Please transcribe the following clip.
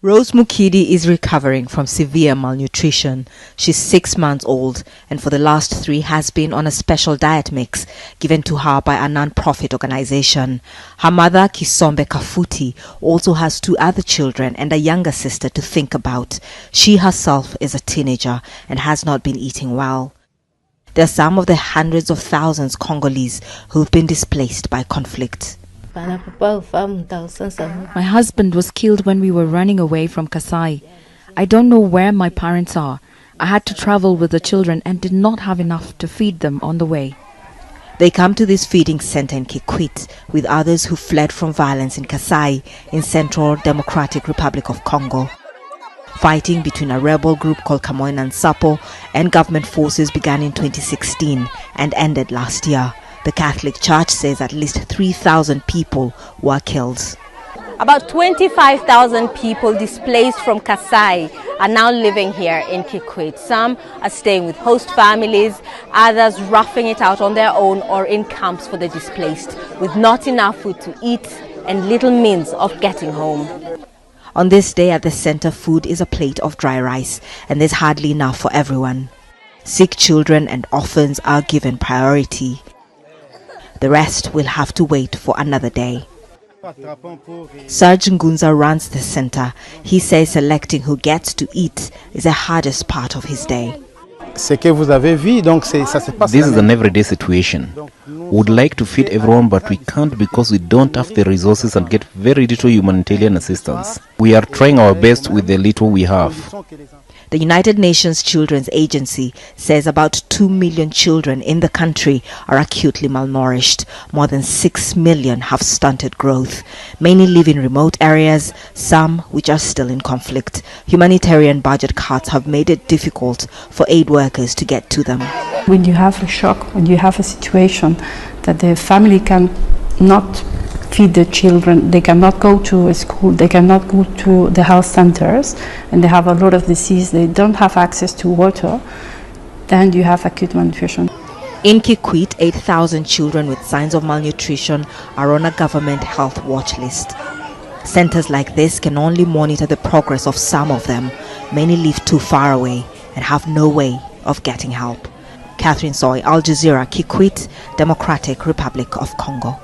Rose Mukidi is recovering from severe malnutrition. She's 6 months old and for the last 3 has been on a special diet mix given to her by a non-profit organization. Her mother, Kisombe Kafuti, also has 2 other children and a younger sister to think about. She herself is a teenager and has not been eating well. They're some of the hundreds of thousands Congolese who've been displaced by conflict. My husband was killed when we were running away from Kasai. I don't know where my parents are. I had to travel with the children and did not have enough to feed them on the way. They come to this feeding center in Kikwit with others who fled from violence in Kasai in Central Democratic Republic of Congo. Fighting between a rebel group called Kamoina and Sapo and government forces began in 2016 and ended last year. The Catholic Church says at least 3,000 people were killed. About 25,000 people displaced from Kasai are now living here in Kikwit. Some are staying with host families, others roughing it out on their own or in camps for the displaced, with not enough food to eat and little means of getting home. On this day at the center, food is a plate of dry rice, and there's hardly enough for everyone. Sick children and orphans are given priority. The rest will have to wait for another day. Serge Ngunza runs the center. He says selecting who gets to eat is the hardest part of his day. This is an everyday situation. We would like to feed everyone, but we can't because we don't have the resources and get very little humanitarian assistance. We are trying our best with the little we have. The United Nations Children's Agency says about 2 million children in the country are acutely malnourished. More than 6 million have stunted growth. Many live in remote areas, some which are still in conflict. Humanitarian budget cuts have made it difficult for aid workers to get to them. When you have a shock, when you have a situation that the family can not feed the children, they cannot go to a school, they cannot go to the health centers, and they have a lot of disease, they don't have access to water, then you have acute malnutrition. In Kikwit, 8,000 children with signs of malnutrition are on a government health watch list. Centers like this can only monitor the progress of some of them. Many live too far away and have no way of getting help. Catherine Soy, Al Jazeera, Kikwit, Democratic Republic of Congo.